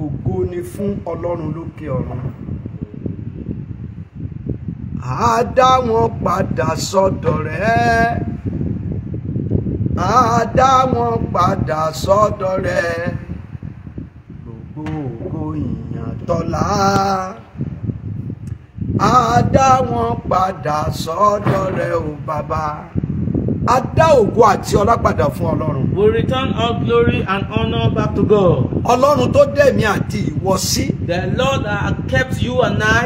Ògo ni fún Ọlọ́run lókè ọ̀run. Á dá wọn padà sọ́dọ̀ rẹ̀. Á dá wọn padà sọ́dọ̀ rẹ̀. Gbogbo ògo ìyìn tọ́lá. Á dá wọn padà sọ́dọ̀ rẹ̀ o Bàbá. A dá ògo àti ọlá padà fún Ọlọ́run. We return all glory and honor back to God. Ọlọ́run tó dẹ̀mí àti ìwọ sí. The Lord that kept you and I.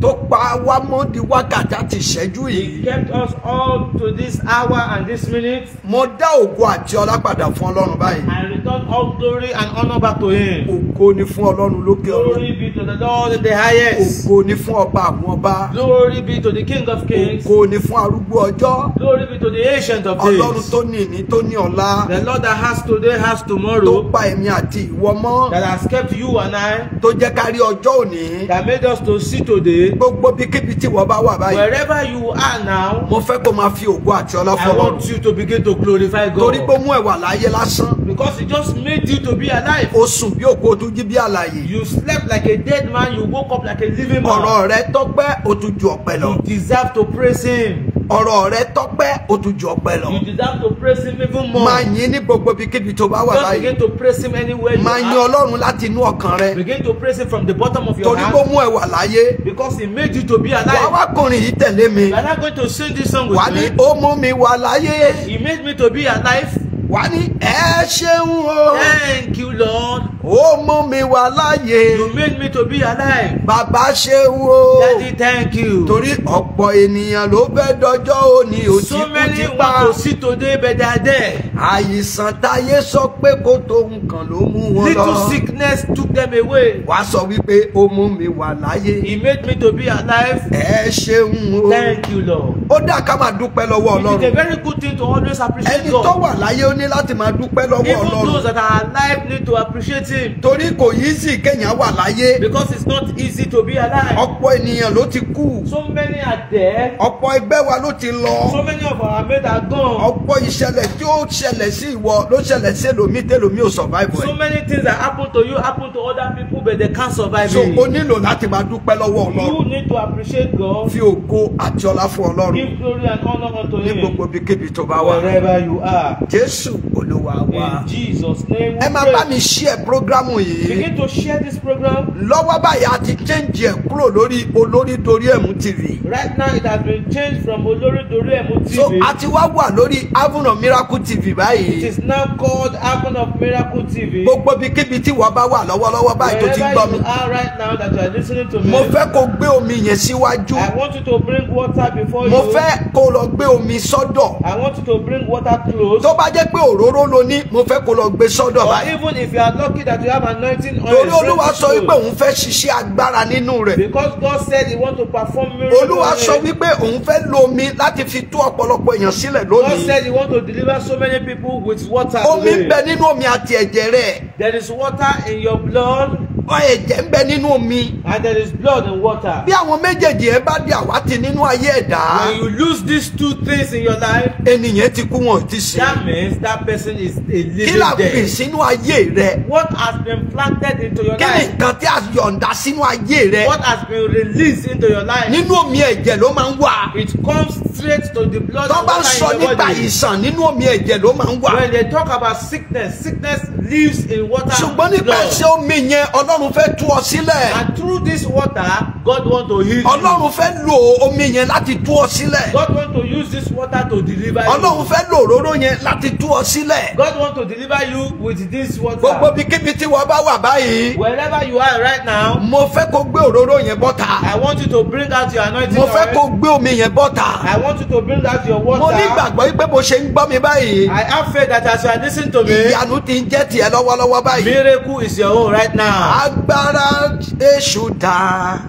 Tó pa wá mọ́ di wákàtí àti ìṣẹ́jú yìí. He kept us all to this hour and this minute. Mo dá ògo àti ọlá padà fún Ọlọ́run báyìí. I return all glory and honor back to Him. Ògo ni fún Ọlọ́run lókè ọ̀run. Glory be to the Lord in the highest. Ògo ni fún ọba àwọn ọba. Glory be to the King of Kings. Ògo ni fún arúgbó ọjọ́. Glory be to the Ancient of Ọlọ́run Days. tó ní ìní tó ní ọ̀la. The Lord that has today has Tó tomorrow. pa èmi àti ìwọ mọ́. That has kept you and I. Tó jẹ́ ká rí ọjọ́ òní. That made us to see today. Gbogbo bíkíbi tí wọ́n bá wà báyìí. Wherever you are now. Mo fẹ́ kó máa fi ògo àti ọlá I fún Ọlọ́run. want you to begin to glorify God. Torí pé ó mú ẹ̀wà láyé lásán. Because He just made you to be alive. Ó sùn bí òkú, ó tún jí bí àlàyé. You slept like a dead man, you woke up like a living man. Ọ̀rọ̀ rẹ tọ́pẹ́, ó tún ju ọpẹ́ lọ. You deserve to praise Him. Ọ̀rọ̀ rẹ tọ́pẹ́, ó tún ju ọpẹ́ lọ. You deserve to praise Him even more. Máa yìn ní gbogbo ibikíbi tó bá wà Just báyìí. begin to praise Him anywhere you Máa yìn are. Ọlọ́run láti inú ọkàn rẹ. Begin to praise Him from the bottom of your Torí pé ó heart. mú ẹ̀wà láyé. Because He made you to be Wàá alive. wá kọrin yìí tẹ̀lé mi. You are not going to sing this song Wàá with ní me. ó mú mi wà láyé. He made me to be alive. Wàá ní ẹ ṣeun o. Thank you, Lord. Ó mú mi wà láyé. You made me to be alive. Bàbá ṣeun o. Daddy, thank you. Torí ọ̀pọ̀ ènìyàn ló fẹ́ dọjọ́ òní ò tí So kú many ti pa. want to see today, but they are there. Àìsàn táyé sọ pé kó tó nǹkan ló mú wọn Little lọ. sickness took them away. Wàá sọ wípé ó mú mi wà láyé. He made me to be alive. Ẹ ṣeun o. Thank you, Lord. Ó dá ká máa dúpẹ́ lọ́wọ́ It is a Ọlọ́run. very good thing to always appreciate Ẹni tó God. wà láyé ó ní láti máa dúpẹ́ lọ́wọ́ Even those Ọlọ́run. that are alive need to appreciate Him. Torí kò yí sí kéèyàn wà láyé. Because it's not easy to be alive. Ọ̀pọ̀ ènìyàn ló ti kú. So many are there. Ọ̀pọ̀ ẹgbẹ́ wa ló ti lọ. So many of our mates are gone. Ọ̀pọ̀ ìṣẹ̀lẹ̀ tí ó ṣẹlẹ̀ sí ìwọ ló ṣẹlẹ̀ sí ẹlòmíì tẹ́lòmíì ò survive So ẹ̀. many things that happen to you happen to other people, but they can't survive So it. o nílò láti máa dúpẹ́ lọ́wọ́ You Ọlọ́run. need to appreciate God. Fi ògo àti ọlá fún Ọlọ́run Give glory and honor unto ní Him. gbogbo ibikíbi tó bá wà. Wherever you are. Jésù Olúwa wa. In Jesus' name we Ẹ máa bá pray. mi share programu yìí. Begin to share this program. Lọ́wọ́ báyìí a ti change ẹ̀ kúrò lórí Olórí Dorí Ẹ̀mú TV. Right now it has been changed from Olori Dori Emu TV. So a ti wá wà lórí Heaven of Miracle TV It báyìí. is now called Heaven of Miracle TV. Gbogbo ibikíbi tí wọ́n bá wà lọ́wọ́lọ́wọ́ báyìí tó ti ń gbọ́ Wherever mi. you are right now that you are listening to me, Mo fẹ́ kó gbé omi yẹn síwájú. I want you to bring water before Mo you. fẹ́ kó lọ gbé omi sọ́dọ̀. I want you to bring water close. Tó bá jẹ́ pé òróró lo ní, mo fẹ́ kó lọ gbé sọ́dọ̀ Or báyìí. even if you are lucky that you have anointing oil. Torí Olúwa bring it sọ wípé close. òun fẹ́ ṣiṣẹ́ agbára nínú rẹ̀. Because God said He wants to perform miracles. Olúwa sọ on it. wípé òun fẹ́ lo omi láti fi tú ọ̀pọ̀lọpọ̀ èèyàn sílẹ̀ God lónìí. said He wants to deliver so many people with water. Omi ń today. bẹ nínú omi àti ẹ̀jẹ̀ rẹ̀. There is water in your blood Ẹ̀jẹ̀ ń bẹ nínú omi. and there is blood in water. Bí àwọn méjèèjì ẹ bá di àwátì nínú ayé ẹ̀dá, When you lose these two things in your life, ènìyàn ti kú wọn ò ti sìn. that means that person is a Kí living la gbìn dead. sínú ayé rẹ̀? What has been planted into your Kí ni life? nǹkan tí a yọ̀ǹda sínú ayé rẹ̀? What has been released into your life? Nínú omi ẹ̀jẹ̀ ló máa ń wà. It comes straight to the blood Tó and bá ń water sọ in your nípa body. ìsàn, nínú omi ẹ̀jẹ̀ ló máa ń wà. When they talk about sickness, sickness lives in water Ṣùgbọ́n and nípa blood. ẹ̀ṣẹ̀ omi yẹn, Ọlọ́run fẹ́ tú ọ sílẹ̀. And through this water, God wants to heal you. Ọlọ́run fẹ́ lo omi yẹn láti tú ọ sílẹ̀. God wants to use this water to deliver you. Ọlọ́run fẹ́ lo òróró yẹn láti tú ọ sílẹ̀. God wants to deliver you with this water. Gbogbo ibikíbi tí wọ́n bá wà báyìí, Wherever you are right now, mo fẹ́ kó gbé òróró yẹn bọ́ta. I want you to bring out your anointing Mo fẹ́ kó oil. gbé omi yẹn bọ́ta. I want you to bring out your Mo ní water. ìgbàgbọ́ wípé bó ṣe ń gbọ́ mi báyìí, I have faith that as you are listening to me, ìyanu ti ń jẹ́ tiẹ̀ lọ́wọ́lọ́wọ́ báyìí. miracle is your own right now. Agbára Èṣù dà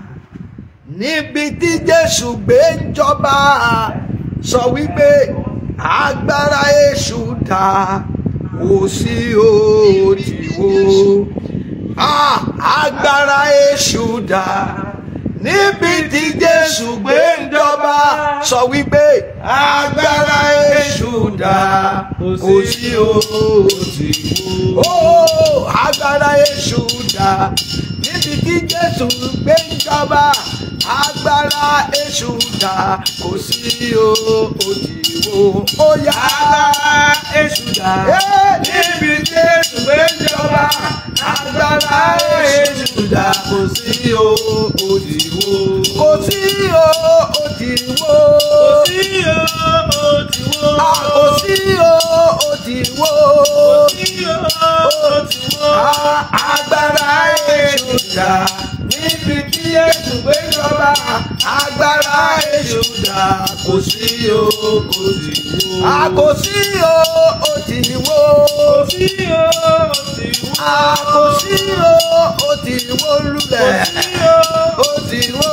níbi tí Jésù gbé ń jọba. Sọ wípé agbára Èṣù dà kò sí òtìwó. Agbára Èṣù dà níbi tí Jésù gbé ń jọba. Sọ wípé agbára Èṣù dà kò sí òtìwó. agbára èṣù dà níbi tí Jésù gbé ń jọba agbára èṣù dà kò sí o òdìwó ó yá Agbára èṣù dà níbi tí Jésù gbé ń jọba agbára èṣù dà kò sí o òdìwó kò sí o òdìwó kò sí o òdìwó kò sí o òdìwó kò sí o òdìwó agbára èṣù dà níbi tí Jésù gbé jọba agbára èṣù dà kò sí o òdìwó kò sí o òdìwó kò sí o òdìwó kò sí o òdìwó lulẹ̀ òdìwó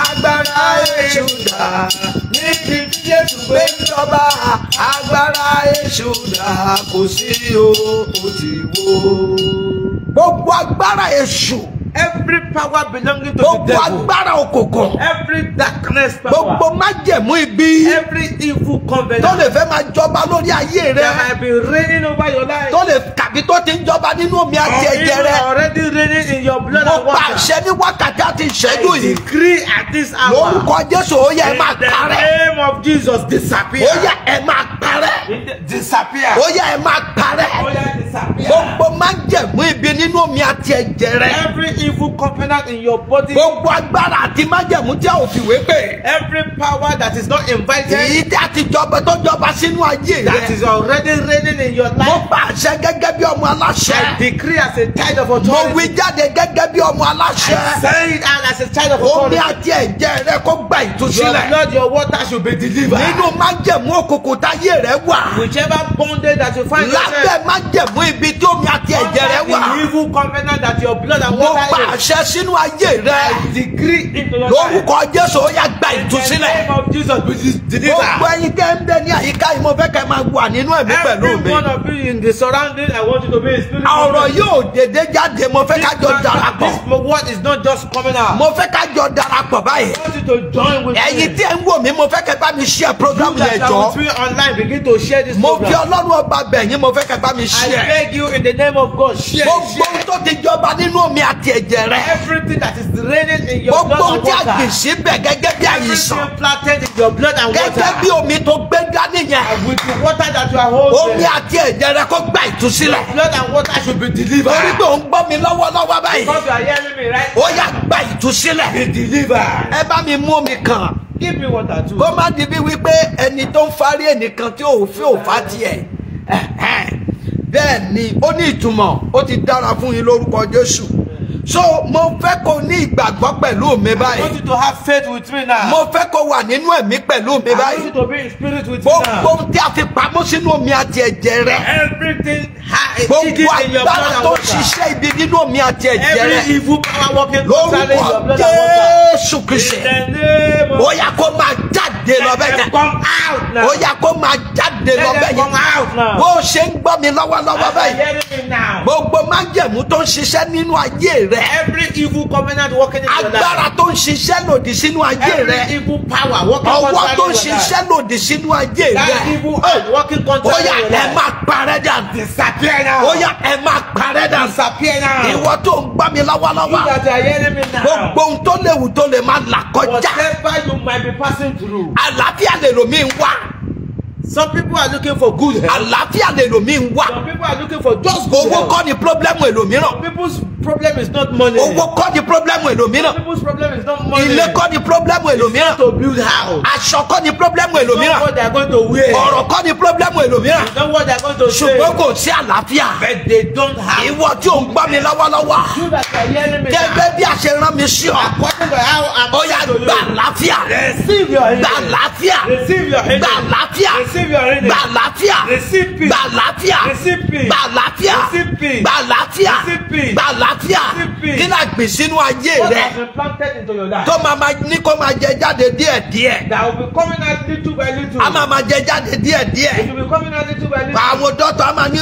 agbára èṣù dà níbi tí Jésù gbé jọba agbára èṣù dà kò sí o òdìwó. Gbogbo agbára èṣù. Every power belonging to the Gbogbo devil. agbára òkùnkùn. Every darkness power. Gbogbo májẹ̀mú ibi. Every evil covenant. Tó lè fẹ́ máa jọba lórí ayé rẹ. That might be reigning over your life. Tó lè tàbí tó ti ń jọba nínú omi àti Or ẹ̀jẹ̀ even rẹ. already reigning in your blood Mo and water. pàṣẹ ní wákàtí àti ìṣẹ́jú I yìí. decree at this hour. Lórúkọ Jésù ó yẹ ẹ máa In the parẹ́. name of Jesus, disappear. Ó yẹ ẹ máá parẹ́. Disappear. Ó yẹ ẹ máa parẹ́. Oh yeah, disappear. Gbogbo májẹ̀mú ibi nínú omi àti ẹ̀jẹ̀ rẹ. Every evil covenant in your body. Gbogbo agbára àti májẹ̀mú tí a ò fìwé pè. Every power that is not invited. Èyí tí a ti jọba tó jọba sínú ayé That rẹ. is already reigning in your Mo life. pàṣẹ gẹ́gẹ́ bí ọmọ I aláṣẹ. decree as a child of Mo authority. wí jáde gẹ́gẹ́ bí ọmọ I aláṣẹ. say it out as a child of Omi authority. àti ẹ̀jẹ̀ rẹ kó gba Your ìtúsílẹ̀. blood, your water should be delivered. Nínú májẹ̀mú òkùnkùn táyé rẹ wà. Whichever bondage that you find yourself. Lábẹ́ májẹ̀mú ibi tí omi àti ẹ̀jẹ̀ rẹ Under wà. the evil covenant that your blood and Mo water is. pàṣẹ sínú ayé rẹ. I decree into your life. Lórúkọ Jésù ó yá gba In the ìtúsílẹ̀. name of Jesus, be Gbogbo delivered. ẹ̀yin tẹ́ ń bẹ ní àyíká yìí mo fẹ́ kẹ́ máa wà nínú ẹ̀mí pẹ̀lú Every mi. one of you in the surrounding, I want you to be a spirit. Ọ̀rọ̀ yóò dédé jáde mo fẹ́ ká jọ darapọ̀. This word is not just coming out. Mo fẹ́ ká jọ darapọ̀ báyìí. I want you to join with Ẹ̀yin me. tí ẹ ń wò mí mo fẹ́ kẹ́ bá mi share program You that yẹn are jọ. with me online, begin to share this Mo fi program. Ọlọ́run ọba bẹ̀ yín mo fẹ́ kẹ́ bá mi I share. beg you in the name of God, share. Gbogbo ohun Share. tó ti jọba nínú omi àti ẹ̀jẹ̀ rẹ. Everything that is reigning in your Gbogbo blood ohun and tí a gbìn water. síbẹ̀ gẹ́gẹ́ bí àyíṣàn. Everything planted in your blood and Gẹ́gẹ́ bí water. omi tó gbé dání yẹn. With the water that you are Omi holding. àti ẹ̀jẹ̀ rẹ kó gba ìtúsílẹ̀. Blood and water should be Torí delivered. pé ò ń gbọ́ mi lọ́wọ́lọ́wọ́ báyìí. Because you are hearing me, right? Ó yá gba ìtúsílẹ̀. Be delivered. Ẹ bá mi mú omi kan. Give me water too. Kó má di bí wípé ẹni tó ń farí ẹnìkan tí ò fi òfà tiẹ̀. Bẹ́ẹ̀ ni ó ní ìtumọ̀ ó ti dára fún yín lórúkọ Jésù. So mo fẹ́ kó ní ìgbàgbọ́ pẹ̀lú mi I want báyìí. you to have faith with me now. Mo fẹ́ kó wà nínú ẹ̀mí pẹ̀lú mi I want báyìí. you to be in spirit with me Gbogbo now. ohun tí a fi pamọ́ sínú omi àti ẹ̀jẹ̀ rẹ. Everything Gbogbo hidden in your blood agbára and tó ń water. ṣiṣẹ́ ibi nínú omi àti ẹ̀jẹ̀ Every rẹ. evil power working concerning your Lórúkọ blood and water. Jésù Kristi. In the name of Ó yá kó máa jáde lọ let bẹ́ẹ̀ them yẹn. come out now. Ó yá kó máa jáde lọ Let bẹ́ẹ̀ them come yẹn. out now. Bó o ṣe ń gbọ́ mi lọ́wọ́lọ́wọ́ As you are báyìí. hearing me now. Gbogbo májẹ̀mú tó ń ṣiṣẹ́ nínú ayé rẹ. Every evil covenant working in your life. Agbára tó ń ṣiṣẹ́ lòdì sínú ayé Every rẹ. evil power working Ọwọ́ tó ń concerning your life. ṣiṣẹ́ lòdì sínú ayé That rẹ. evil hand working Ó concerning yá your ẹ life. máa parẹ́ dànù. Disappear now. Ó yá ẹ máa parẹ́ dànù. Disappear now. Ìwọ tó ń gbọ́ mi You lọ́wọ́lọ́wọ́. that are hearing me now. Gbogbo ohun tó léwu tó lè máa là kọjá. Whatever you might be passing through. Àlàáfíà lè lòmí ń wá. Some people are looking for good health. Àlàáfíà lè lòmí ń wá. Some people are looking for just good Owó health. kọ́ ni pírọ́blẹ́mù èlòmíràn. Some people's problem is not money. Owó kọ́ ni pírọ́blẹ́mù èlòmíràn. Some people's problem is not money. Ilé kọ́ ni pírọ́blẹ́mù èlòmíràn. To build house. Aṣọ kọ́ ni pírọ́blẹ́mù It's not èlòmíràn. what they are going to wear. Ọ̀rọ̀ kọ́ ni pírọ́blẹ́mù èlòmíràn. It's not what they are going to say. Ṣùgbọ́n kò sí àlàáfíà. But they don't have. Ìwọ tí ò ń gbọ́ mi lọ́wọ́lọ́wọ́. You that are hearing me now. Gẹ́gẹ́ bí a ṣe rán mi sí ọ. According to how I'm Ó yá saying to gba you. àlàáfíà. Receive your healing. Gba àlàáfíà. Receive your healing. Gba àlàáfíà. Receive your healing. Gba àlàáfíà. Receive peace. Gba àlàáfíà. Receive peace. Gba àlàáfíà. Receive peace. Gba àlàáfíà. Receive peace. Gba àlàáfíà. Receive peace. Kí náà gbìn sínú ayé What rẹ. has been planted into your life. Tó máa ní kó máa jẹ jáde díẹ̀díẹ̀. That will be coming out little by little. A máa jẹ jáde It díẹ̀díẹ̀. will be coming out little by little. Àwọn dọ́tọ̀ a máa ní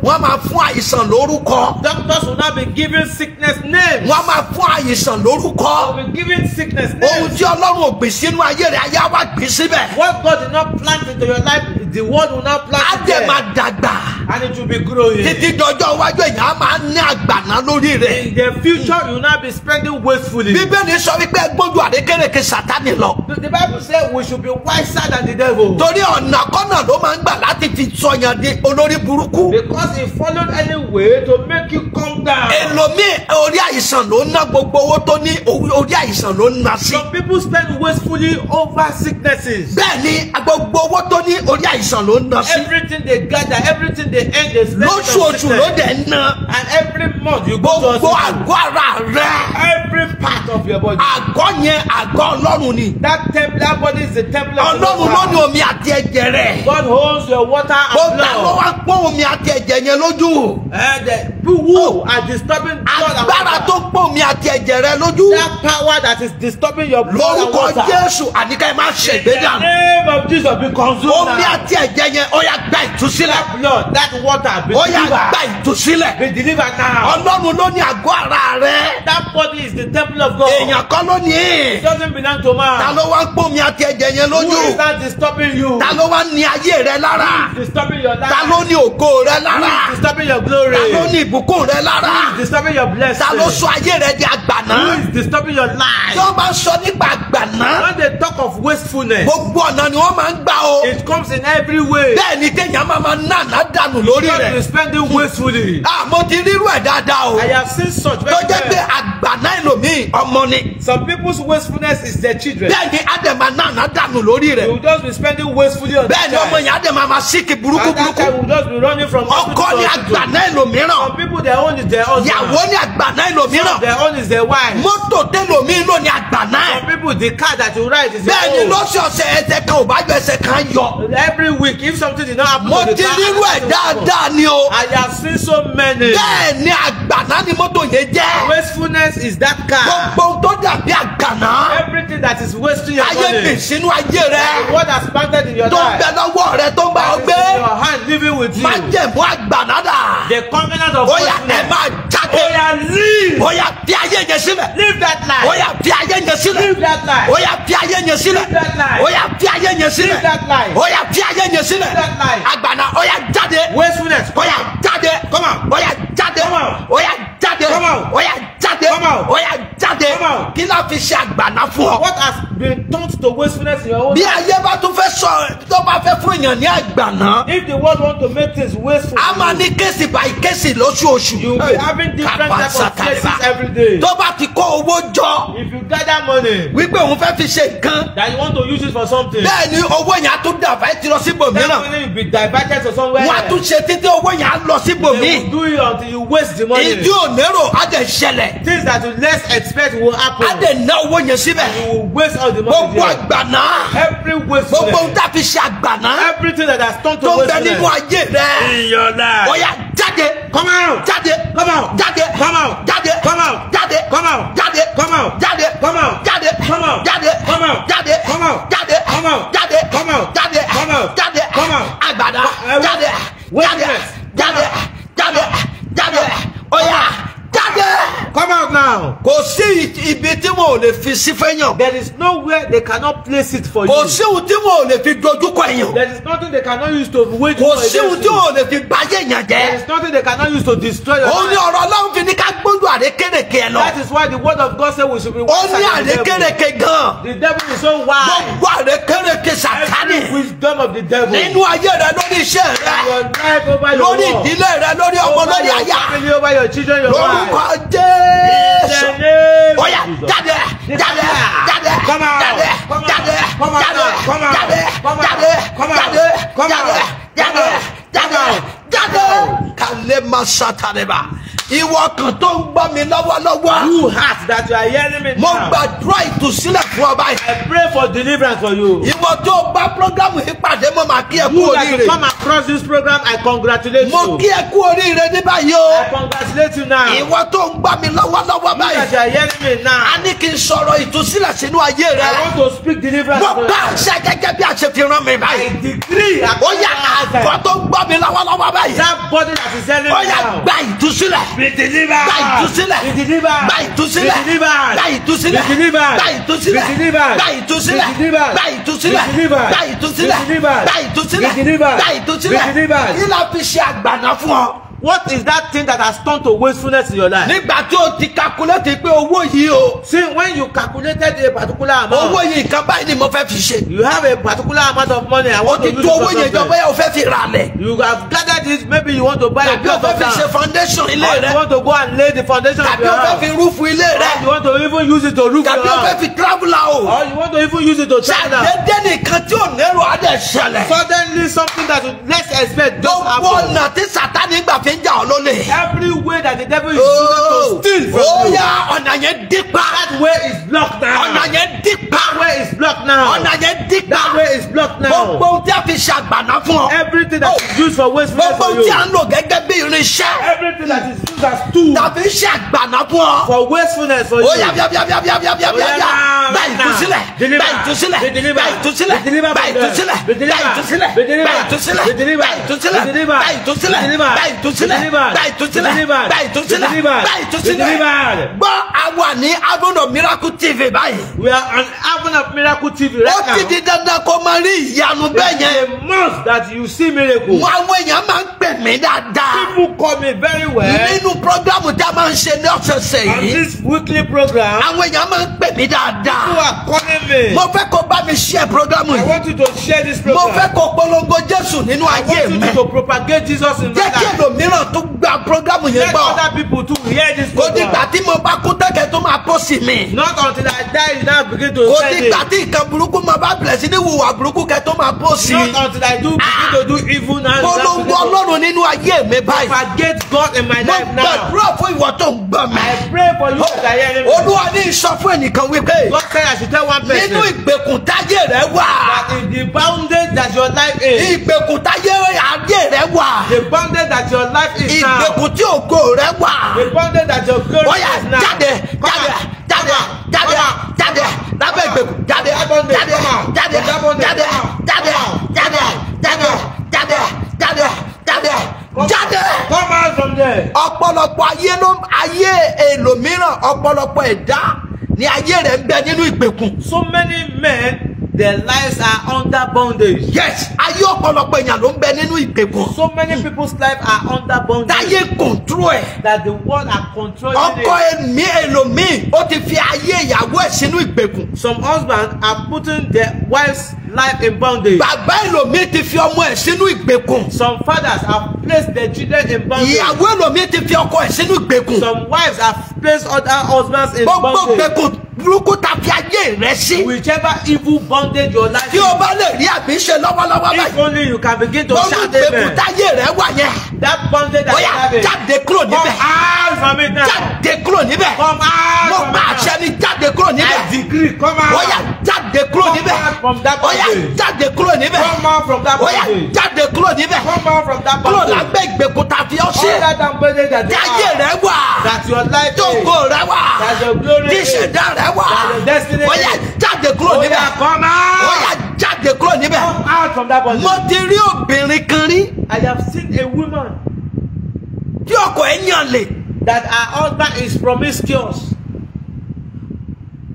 wọ́n máa fún àìsàn lórúkọ. Doctors will not be giving sickness names. Wọ́n máa fún àìsàn lórúkọ. They will be giving sickness Ohun names. tí Ọlọ́run ò gbìn sínú ayé rẹ̀ ayé á wá gbìn síbẹ̀. What God did not plant into your life, the word will not plant Á it dẹ̀ there. máa dàgbà. and it will be growing. títí dọjọ́ iwájú èèyàn á máa ní àgbàná lórí rẹ̀. In the future, you will not be spending wastefully. bíbélì sọ wípé gbójú àrékérekè sátánì lọ. The Bible says we should be wiser than the devil. torí ọ̀nà kọ́nà ló máa ń gbà láti fi sọyàn di olórí burúkú. Because he followed any way to make you come down. èlòmíì orí àìsàn ló ná gbogbo owó tó ní orí àìsàn ló ná sí. Some people spend wastefully over sicknesses. bẹ́ẹ̀ ni gbogbo owó tó ní orí àìsàn ló ná sí. Everything they gather, everything they earn, they spend it on lóṣooṣù ló sickness. dẹ̀ ń ná. And every month you go to gbogbo hospital. àgọ́ ara rẹ̀. Every part of your body. àgọ́ yẹn àgọ́ ọlọ́run ni. That body is the temple of the ọlọ́run ló ní Lord. omi àti ẹ̀jẹ̀ rẹ̀. God holds your water ó and ta ló blood. wá pọ́n omi àti ẹ̀jẹ̀ yẹn lójú. And the people who are disturbing blood and agbára tó water. pọ́n omi àti ẹ̀jẹ̀ rẹ̀ lójú. That power that is disturbing your blood and lórúkọ water. jésù àníkà ẹ má ṣe In the ìgbéga. name of Jesus, be consumed omi now. àti ẹ̀jẹ̀ yẹn ó yá gba ìtúsílẹ̀. That blood, that water, be ó yá gba delivered. ìtúsílẹ̀. Be delivered now. ọlọ́run ló ní àgọ́ ara rẹ̀. That body is the temple of God. èèyàn kan ló ní. It doesn't belong to man. ta ló wá ń pọ́n omi àti ẹ̀jẹ̀ yẹn Who is lójú. that disturbing you? ta ló wá ní ayé rẹ̀ lára. Who is disturbing your life? ta ló ní ògo rẹ̀ lára. Who is disturbing your glory? ta ló ní ìbùkún rẹ̀ lára. Who is disturbing your blessing? ta ló sọ ayé rẹ̀ di àgbàná. Who is disturbing your life? tí wọ́n bá ń sọ nípa àgbàná. When they talk of wastefulness, gbogbo ọ̀nà ni wọ́n máa ń gbà o. it comes in every way. bẹ́ẹ̀ ni kéèyàn máa nàná dànù lórí God rẹ̀. is spending wastefully. mo ti rírú ẹ̀ dáadáa o. I have seen such tó jẹ́ pé very well. àgbàná ẹlòmíì ọmọ ni. Some people's wastefulness is their children. bẹ́ẹ̀ ni àdèmà nàná dànù lórí You rẹ̀. will just be spending wastefully on bẹ́ẹ̀ ni that ọmọ child. yẹn àdèmà máa síkì burúkú At that time, burúkú. we will just be running from hospital ọkọ to ni hospital. àgbàná ẹlòmíràn. Some people, their own is their husband. ìyàwó ni àgbàná ẹlòmíràn. Their own is their wife. mọ́tò tẹ́lòmíì ló ní àgbàná ẹ̀. Some people, the car that you ride is bẹ́ẹ̀ ni your own. lọ́sọ̀ọ̀sẹ̀ ẹsẹ̀ kan ò bá yọ ẹsẹ̀ kan yọ. Every week, if something did not happen mo to the ti car, rírú ẹ̀ dáadáa ni o. I have seen so many. bẹ́ẹ̀ ni àgbàná ni mọ́tò yẹn jẹ́. Wastefulness is that car. gbogbo tó dàbí àgbàná. Everything that is wasting your ayé money. gbè sínú ayé rẹ. What has planted in your tó ń life. bẹ lọ́wọ́ rẹ tó ń bá ọ That is in gbé. your hand living with you. má jẹ̀mú àgbàná dà. The covenant of ó yá ẹ wastefulness. máa jáde. Oh yeah, leave. ó yá fi ayé yẹn sílẹ̀. Leave that ó life. yá fi ayé yẹn sílẹ̀. Leave that life. ó yá fi ayé yẹn sílẹ̀. Leave that life. ó yá fi ayé yẹn sílẹ̀. Leave that life. ó yá fi ayé yẹn sílẹ̀. Leave that life. àgbàná ó yá jáde. Wastefulness. ó yá jáde. Come on. ó yá jáde. Come on. ó yá jáde. Come on. ó yá jáde. Come on. ó yá jáde. Come on. kí la fi ṣe àgbàná fún ọ. What has been turned to wastefulness in your own bí life? ayé bá tún fẹ́ sọ tó bá fẹ́ fún èèyàn ní àgbàná. If the world want to make things wasteful, a máa ní kéèsì by kéèsì lóṣooṣù. you will be having different types of cases every day. tó bá ti kó owó jọ If you gather money wípé òun fẹ́ fi ṣe nǹkan. that you want to use it for something, bẹ́ẹ̀ ni owó yẹn á tún dàbá ẹ ti lọ that síbòmíràn. money will be diverted to somewhere wọ́n á tún else. ṣe títí owó yẹn á lọ They síbòmí. will do it until you waste the money. ìdí ònérò á dẹ̀ ṣẹlẹ̀. Things that you less expect will á happen. dẹ̀ ná owó yẹn síbẹ̀. You will waste all the money gbogbo there. àgbàná. Every gbogbo wastefulness, ohun tá a fi ṣe àgbàná. everything that has turned to tó ń bẹ nínú wastefulness ayé rẹ. in your life. ó yá jáde. Come out! jáde. Come out! jáde. Come out! jáde. Come out! jáde. Come out! jáde. Come out! jáde. Come out! jáde. Come out! jáde. Come out! jáde. Come out! jáde. Come out! jáde. Come out! jáde. Come out! jáde. Come out! àgbàná. Wait. jáde. Wait a jáde. minute. jáde. jáde. jáde. ó yá jáde. Come out now! kò sí ibi tí wọn ò lè fi sí fẹ́yàn. There is nowhere they cannot place it for kò you. sí ohun tí wọn ò lè fi dojúkọ èèyàn. There is nothing they cannot use to wage kò war sí ohun against tí you. wọn ò lè fi báyé èèyàn There jẹ́. is nothing they cannot use to destroy your ó ní life. ọ̀rọ̀ ọlọ́run fi ní ká gbójú àrékérekè ẹ lọ. That is why the word of God said we should be ó wiser ní than the devil. àrékérekè gan. The devil is so wise. gbogbo àrékérekè sàtánì. Every wisdom of the devil. nínú ayé rẹ lórí iṣẹ́ rẹ. Your life over your lórí work. ìdílé rẹ lórí ọmọ Over lórí your aya. family, over your children, your lórúkọ wife. Jésù. In the name ó yá of Jesus. jáde jáde jáde Come out. jáde Come out. jáde Come out. jáde Come out. jáde Come out. jáde Come out. jáde Come jáde out. jáde Come jáde out. jáde. kàlẹ́ máa ṣàtàlẹ́bà ìwọ kan tó ń gbọ́ mi lọ́wọ́lọ́wọ́. You heart that you are hearing me mo now. gbàdúrà ìtúsílẹ̀ fún ọ báyìí. I pray for deliverance for you. ìwọ tó bá programu yìí pàdé mo máa kí ẹ kú You that you oríire. come across this program, I congratulate mo you. kí ẹ kú oríire ní báyìí o. I congratulate you now. You ìwọ tó ń gbọ́ mi lọ́wọ́lọ́wọ́ that báyìí. you are hearing me now. a ní kí n sọ̀rọ̀ ìtúsílẹ̀ sínú ayé I rẹ. want to speak deliverance mo for you. bá àṣẹ gẹ́gẹ́ bí a ṣe fi rán mi I báyìí. decree ó yá àgọ́ tó ń gbọ́ mi lọ́wọ́lọ́wọ́ báyìí. that body that is hearing ó me yá now. gba ìtúsílẹ̀. ìtúsílẹ̀. Be delivered. Gba ìtúsílẹ̀. Be delivered. Gba ìtúsílẹ̀. Be delivered. Gba ìtúsílẹ̀. Be delivered. Gba ìtúsílẹ̀. Be delivered. Gba ìtúsílẹ̀. Be delivered. Gba ìtúsílẹ̀. Be delivered. Gba ìtúsílẹ̀. Be delivered. Gba ìtúsílẹ̀. Be delivered. Gba ìtúsílẹ̀. Be delivered. Kí la fi ṣe àgbàná fún ọ? What is that thing that has turned to wastefulness in your life? Nígbà tí o ti calculate pé owó yìí o. See, when you calculated a particular amount, Owó yìí nǹkan báyìí ni mo fẹ́ fi ṣe. you have a particular amount of money. I O want to ti use tó it owó for yẹn jọ something. bóyá o fẹ́ fi ra lẹ̀. You have gathered it. Maybe you want to buy a Tàbí o plot fẹ́ of fi ṣe land. foundation Or ilé you rẹ. want to go and lay the foundation of Tàbí your o fẹ́ house. fi rúfu ilé Or rẹ. you want to even use it to roof your Tàbí o fẹ́ house. fi travel out. Or you want to even use it to travel. Ṣàdédé nìkan tí ò nérò á dẹ̀ ṣẹlẹ̀. Suddenly something that you let's expect just Gbogbo happen. ọ̀nà tí Sátánì gbà fi ń jà ọ́ lólè. Every way that the devil is using to steal from Ó you. yá ọ̀nà yẹn dípa. That way is blocked now. Ọ̀nà yẹn dípa. That way is blocked now. Ọ̀nà yẹn dípa. That way is blocked now. Gbogbo ohun tí a fi ṣàgbàná fún ọ. Everything that is used for wastefulness Gbogbo for ohun tí a you. ń lò gẹ́gẹ́ bí irinṣẹ́. Everything that is used as tool Tàbí ṣàgbàná fún ọ. for wastefulness for you. Ó yá bíabíabíabíabíabíabíabíà. Gba ìtúsílẹ̀. Gba ìtúsílẹ̀. Gba ìtúsílẹ̀. Gba ìtúsílẹ̀. Gba ìtúsílẹ̀. Gba ìtúsílẹ̀. Gba ìtúsílẹ̀. Gba ìtúsílẹ̀. Gba ìtúsílẹ̀. Gba ìtúsílẹ̀. Gba ìtúsílẹ̀. Gba ìtúsílẹ̀. Gbọ́ àwa ní Avenue of Miracle TV báyìí. We are on Avenue of Miracle TV Ó right ti now. di dandan kó máa rí ìyanu bẹ́ẹ̀ yẹn. It's a must that you see miracle. Àwọn èèyàn máa ń pè mí dáadáa. People call me very well Nínú prógrámù tí a máa ń ṣe ní ọ̀sẹ̀ọ̀sẹ̀ on yìí. this weekly program. Àwọn èèyàn máa ń pè mí People dáadáa. are calling me. Mo fẹ́ kó bá mi share prógrámù I yìí. want you to share this Mo program. fẹ́ kó polongo Jésù nínú I ayé want mi. you to propagate Jesus in my Jẹ́ kí life. ẹlòmíràn tó gba prógrámù yẹn Let gbọ́. other people too hear this Kò dìgbà program. tí mo bá kú tẹ́kẹ̀ tó máa pọ̀ sí mi. Not until I die, you now begin to Kò send dìgbà it. tí nǹkan burúkú máa bá bẹ̀rẹ̀ sí ní hùwà burúkú kẹ́ tó máa pọ̀ sí. Not until I do begin to do evil now. you now Polongo begin to Ọlọ́run nínú ayé mi báyìí. propagate God in my Mo life now. gbàdúrà fún ìwọ tó ń gbọ́ mi. I pray for you that I hear me. Olúwa ní sọ fún ẹnìkan wípé God said I should tell one person nínú ìgbèkùn táyé rẹ wà. that in the bondage that your life is, Ìgbèkùn táyé ayé rẹ wà. the bondage that your life is now, Ìgbèkùn tí ògo rẹ wà. the bondage that your glory Bóyá is now. jáde Come jáde out, jáde come out, jáde come out, jáde lábẹ́ ìgbèkùn jáde That bondage, jáde come out. jáde That bondage, jáde come out. jáde jáde jáde jáde jáde jáde jáde. Come out from there. Ọ̀pọ̀lọpọ̀ ayé èlòmíràn ọ̀pọ̀lọpọ̀ ẹ̀dá ni ayé rẹ̀ ń bẹ nínú ìgbèkùn. So many men, their lives are under bondage. Yes, ayé ọ̀pọ̀lọpọ̀ èèyàn ló ń bẹ nínú ìgbèkùn. So many people's lives are under bondage Táyé kọ̀ǹtúrò ẹ̀. that the world are controlling Ọkọ it. ẹ̀mí èlòmíì ó ti fi ayé ìyàwó ẹ̀ sínú ìgbèkùn. Some husbands are putting their wife's life in bondage. Bàbá èlòmíì ti fi ọmọ ẹ̀ sínú ìgbèkùn. Some fathers have placed their children in bondage. Ìyàwó èlòmíì ti fi ọkọ ẹ̀ sínú ìgbèkùn. Some wives have placed other husbands in Gbogbo bondage. ìgbèkùn burúkú ta fi ayé rẹ̀ sí. Whichever evil bondage your life Tí o bá lè rí àmì ṣe lọ́wọ́lọ́wọ́ is, if báyìí. only you can begin to Gbogbo shout ìgbèkùn amen. táyé rẹ̀ wà yẹn. That bondage that you Bóyá have, jáde kúrò come níbẹ̀. out from it now. Jáde kúrò níbẹ̀. Come out Mo from pa it àṣẹ now. ni jáde kúrò I níbẹ̀. decree, come out. Bóyá jáde kúrò Come níbẹ̀. out from that Bóyá bondage. jáde kúrò níbẹ̀. Come out from that Bóyá bondage. jáde kúrò níbẹ̀. Come out from that Kúrò bondage. lábẹ́ ìgbèkùn ta fi ọ́ sí. All that bondage that you Táyé have, rẹ̀ wà. that your life Tí ògo is, rẹ̀ wà. that your glory Tí is, ìṣẹ̀dá rẹ̀ wà. that your destiny Bóyá is. jáde kúrò Oh níbẹ̀. yeah, come Bóyá out. jáde kúrò níbẹ̀. Come out from that bondage. Mo ti rí obìnrin kan rí I have seen a woman tí ọkọ ẹ̀ yàn lè. that her husband is promiscuous.